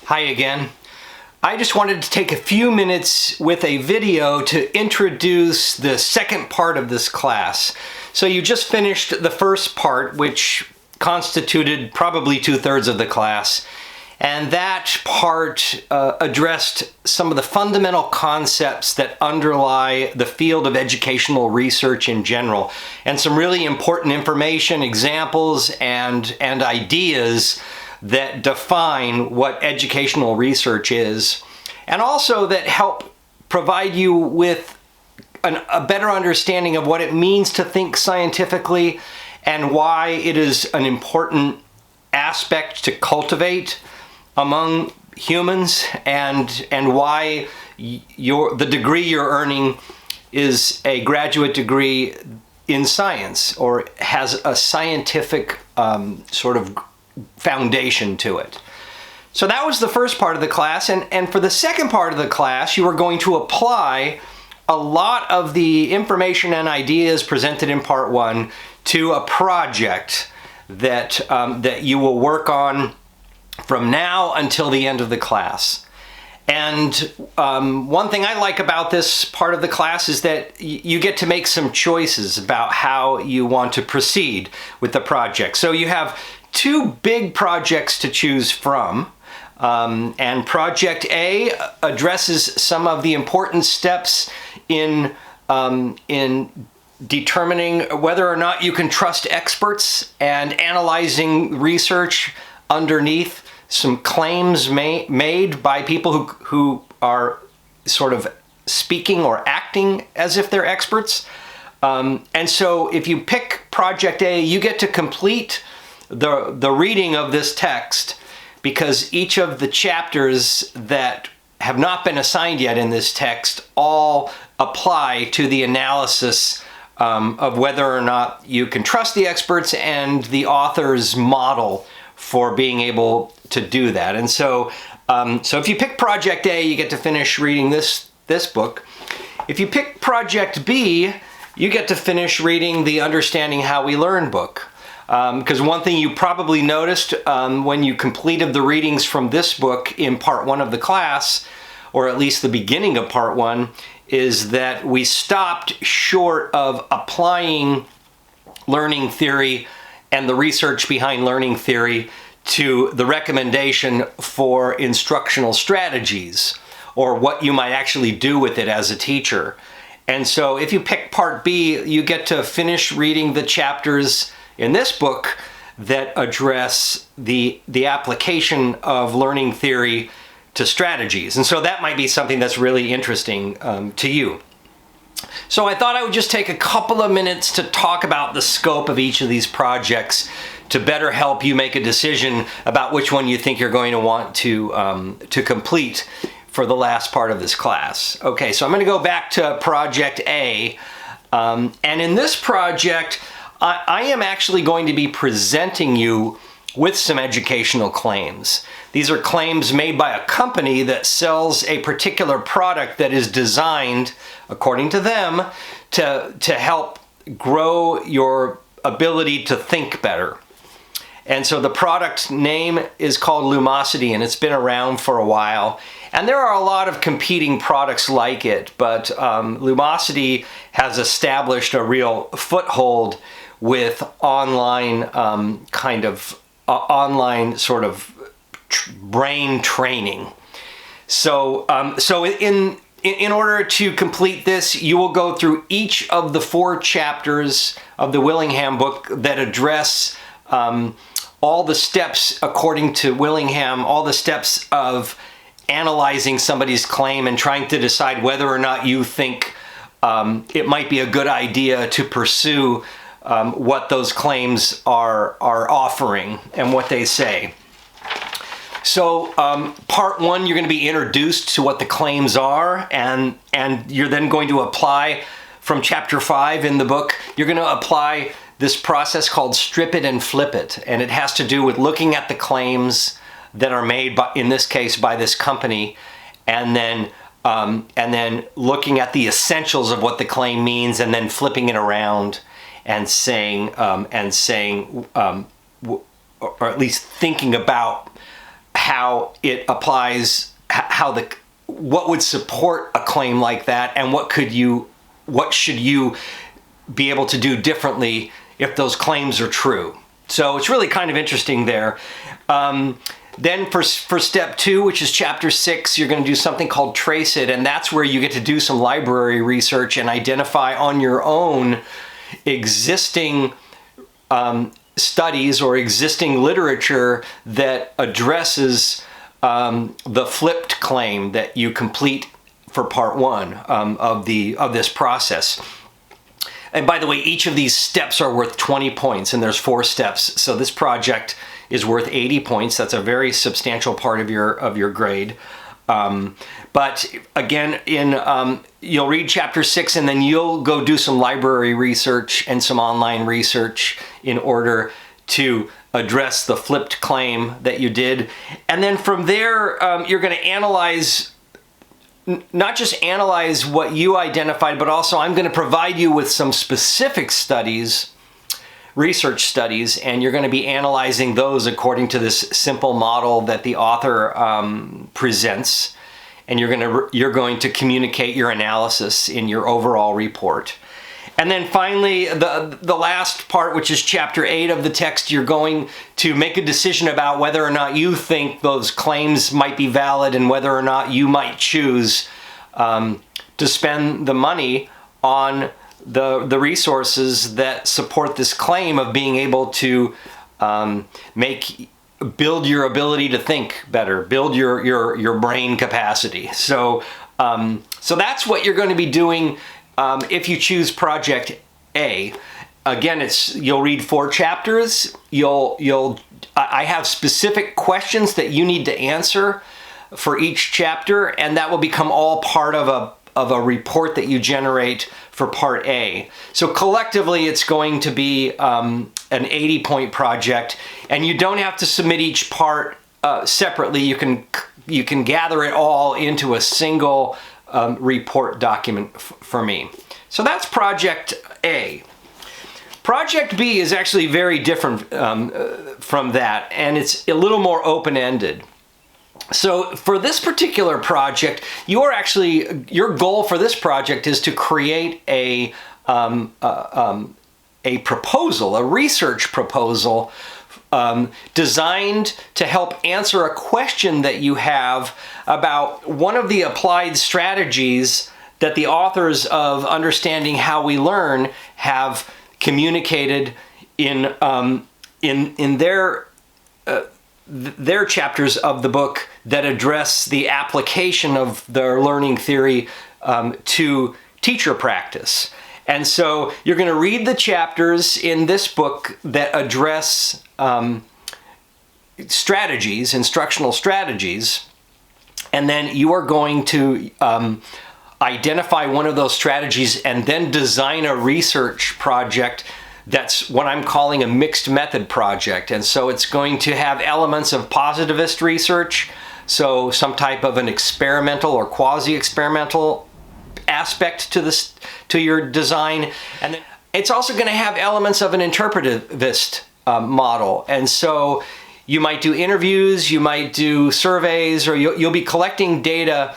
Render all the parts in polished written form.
Hi again. I just wanted to take a few minutes with a video to introduce the second part of this class. So you just finished the first part, which constituted probably 2/3 of the class. And that part addressed some of the fundamental concepts that underlie the field of educational research in general, and some really important information, examples, and ideas that define what educational research is, and also that help provide you with a better understanding of what it means to think scientifically and why it is an important aspect to cultivate among humans, and why the degree you're earning is a graduate degree in science, or has a scientific sort of foundation to it. So that was the first part of the class, and for the second part of the class you are going to apply a lot of the information and ideas presented in part one to a project that you will work on from now until the end of the class. And one thing I like about this part of the class is that you get to make some choices about how you want to proceed with the project. So you have two big projects to choose from, and Project A addresses some of the important steps in determining whether or not you can trust experts and analyzing research underneath some claims made by people who are sort of speaking or acting as if they're experts. And so if you pick Project A, you get to complete the reading of this text, because each of the chapters that have not been assigned yet in this text all apply to the analysis of whether or not you can trust the experts and the author's model for being able to do that. And so if you pick Project A, you get to finish reading this book. If you pick Project B, you get to finish reading the Understanding How We Learn book. Because one thing you probably noticed when you completed the readings from this book in part one of the class, or at least the beginning of part one, is that we stopped short of applying learning theory and the research behind learning theory to the recommendation for instructional strategies, or what you might actually do with it as a teacher. And so if you pick part B, you get to finish reading the chapters in this book that address the application of learning theory to strategies. And so that might be something that's really interesting to you. So I thought I would just take a couple of minutes to talk about the scope of each of these projects to better help you make a decision about which one you think you're going to want to complete for the last part of this class. Okay, so I'm going to go back to Project A, and in this project I am actually going to be presenting you with some educational claims. These are claims made by a company that sells a particular product that is designed, according to them, to help grow your ability to think better. And so the product name is called Lumosity, and it's been around for a while. And there are a lot of competing products like it, but Lumosity has established a real foothold with online online sort of brain training. So in order to complete this, you will go through each of the 4 chapters of the Willingham book that address all the steps, according to Willingham, all the steps of analyzing somebody's claim and trying to decide whether or not you think it might be a good idea to pursue what those claims are offering and what they say. So part one, you're going to be introduced to what the claims are, and you're then going to apply from chapter 5 in the book. You're going to apply this process called strip it and flip it, and it has to do with looking at the claims that are made by, in this case, by this company, and then looking at the essentials of what the claim means, and then flipping it around and saying, or at least thinking about how it applies, what would support a claim like that, and what should you be able to do differently if those claims are true. So it's really kind of interesting there. Then for step 2, which is chapter 6, you're going to do something called Trace It, and that's where you get to do some library research and identify on your own existing studies or existing literature that addresses the flipped claim that you complete for part 1 of this process. And by the way, each of these steps are worth 20 points, and there's 4 steps. So this project is worth 80 points. That's a very substantial part of your grade. But again, you'll read chapter 6, and then you'll go do some library research and some online research in order to address the flipped claim that you did. And then from there, you're going to analyze, not just analyze what you identified, but also I'm going to provide you with some specific studies, research studies, and you're going to be analyzing those according to this simple model that the author presents, and you're going to communicate your analysis in your overall report. And then finally, the last part, which is chapter 8 of the text, you're going to make a decision about whether or not you think those claims might be valid and whether or not you might choose to spend the money on the resources that support this claim of being able to build your ability to think better, build your brain capacity. So that's what you're going to be doing if you choose Project A. Again, you'll read 4 chapters. I have specific questions that you need to answer for each chapter, and that will become all part of a report that you generate for Part A. So collectively, it's going to be an 80-point project, and you don't have to submit each part separately. You can gather it all into a single report document for me. So that's Project A. Project B is actually very different from that, and it's a little more open-ended. So for this particular project, your goal for this project is to create a proposal, a research proposal designed to help answer a question that you have about one of the applied strategies that the authors of Understanding How We Learn have communicated in their chapters of the book that address the application of their learning theory to teacher practice. And so you're going to read the chapters in this book that address strategies, instructional strategies, and then you are going to identify one of those strategies and then design a research project that's what I'm calling a mixed method project. And so it's going to have elements of positivist research, so some type of an experimental or quasi-experimental aspect to your design. And then it's also going to have elements of an interpretivist model. And so you might do interviews, you might do surveys, or you'll be collecting data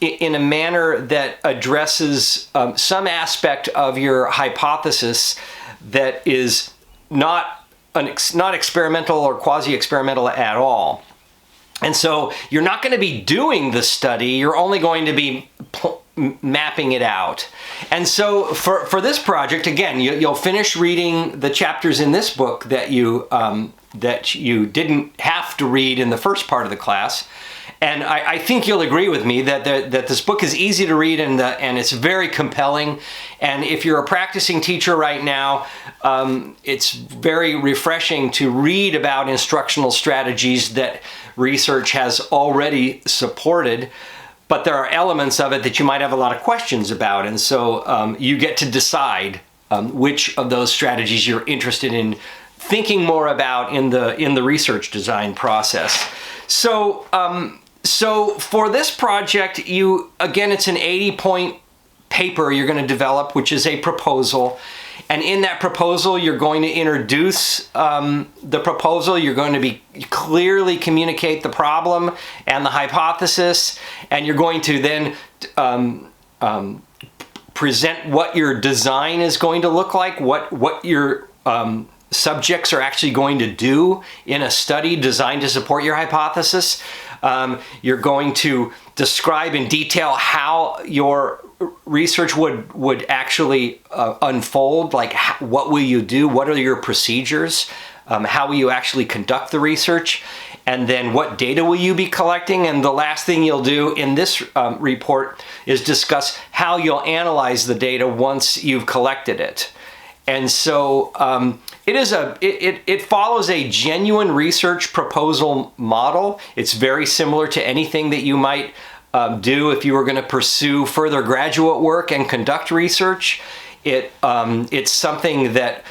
in a manner that addresses some aspect of your hypothesis that is not experimental or quasi-experimental at all. And so you're not going to be doing the study, you're only going to be mapping it out. And so for this project, again, you'll finish reading the chapters in this book that you didn't have to read in the first part of the class. And I think you'll agree with me that this book is easy to read and it's very compelling. And if you're a practicing teacher right now, it's very refreshing to read about instructional strategies that research has already supported. But there are elements of it that you might have a lot of questions about. And so you get to decide which of those strategies you're interested in thinking more about in the research design process. So for this project, again, it's an 80-point paper you're going to develop, which is a proposal. And in that proposal, you're going to introduce the proposal. You're going to be clearly communicate the problem and the hypothesis, and you're going to then present what your design is going to look like, what your subjects are actually going to do in a study designed to support your hypothesis. You're going to describe in detail how your research would actually unfold, like what will you do, what are your procedures, how will you actually conduct the research, and then what data will you be collecting. And the last thing you'll do in this report is discuss how you'll analyze the data once you've collected it. And so it follows a genuine research proposal model. It's very similar to anything that you might do if you were going to pursue further graduate work and conduct research. It's something that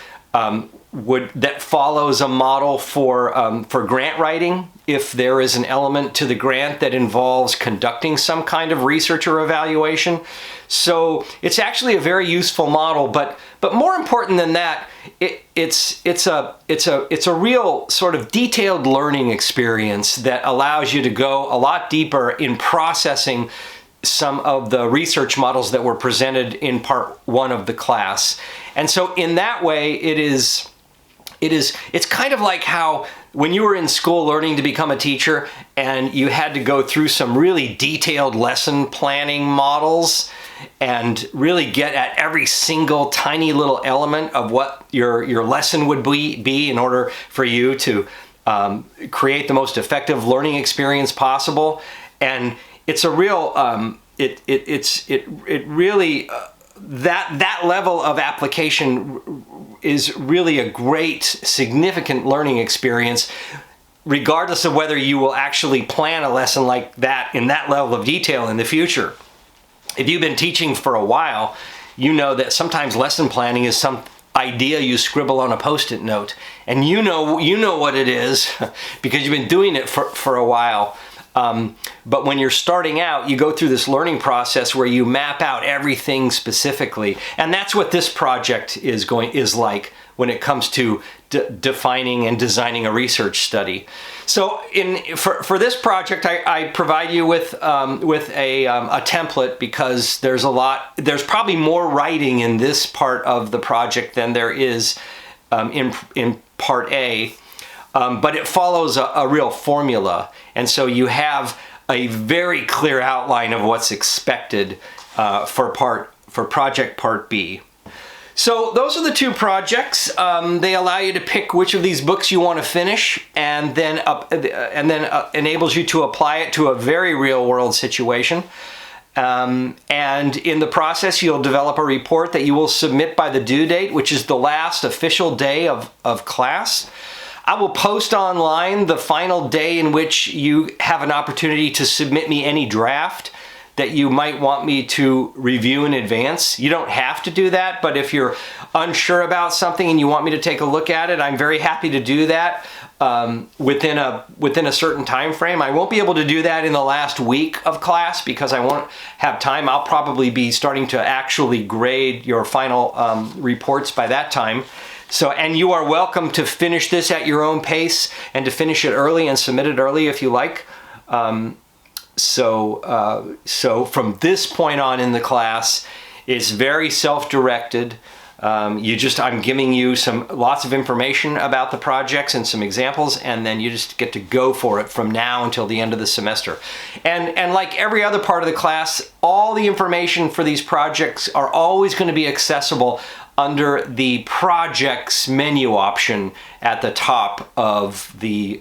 follows a model for grant writing. If there is an element to the grant that involves conducting some kind of research or evaluation. So it's actually a very useful model, but more important than that, it's a real sort of detailed learning experience that allows you to go a lot deeper in processing some of the research models that were presented in part 1 of the class. And so in that way, it's kind of like how when you were in school learning to become a teacher and you had to go through some really detailed lesson planning models and really get at every single tiny little element of what your lesson would be in order for you to create the most effective learning experience possible. And it's a real, that level of application is really a great, significant learning experience, regardless of whether you will actually plan a lesson like that in that level of detail in the future. If you've been teaching for a while, you know that sometimes lesson planning is some idea you scribble on a Post-it note, and you know what it is because you've been doing it for a while. But when you're starting out, you go through this learning process where you map out everything specifically. And that's what this project is like when it comes to defining and designing a research study. So for this project, I provide you with a template because there's probably more writing in this part of the project than there is in part A. But it follows a real formula. And so you have a very clear outline of what's expected for project part B. So those are the two projects. They allow you to pick which of these books you want to finish, and then enables you to apply it to a very real world situation. And in the process, you'll develop a report that you will submit by the due date, which is the last official day of class. I will post online the final day in which you have an opportunity to submit me any draft that you might want me to review in advance. You don't have to do that, but if you're unsure about something and you want me to take a look at it, I'm very happy to do that within a certain time frame. I won't be able to do that in the last week of class because I won't have time. I'll probably be starting to actually grade your final reports by that time. So, and you are welcome to finish this at your own pace and to finish it early and submit it early if you like. So from this point on in the class, it's very self-directed. I'm giving you lots of information about the projects and some examples, and then you just get to go for it from now until the end of the semester. And like every other part of the class, all the information for these projects are always going to be accessible under the projects menu option at the top of the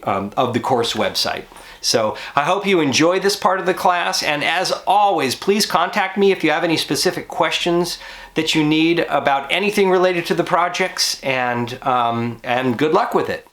course website. So I hope you enjoy this part of the class, and as always, please contact me if you have any specific questions that you need about anything related to the projects, and good luck with it.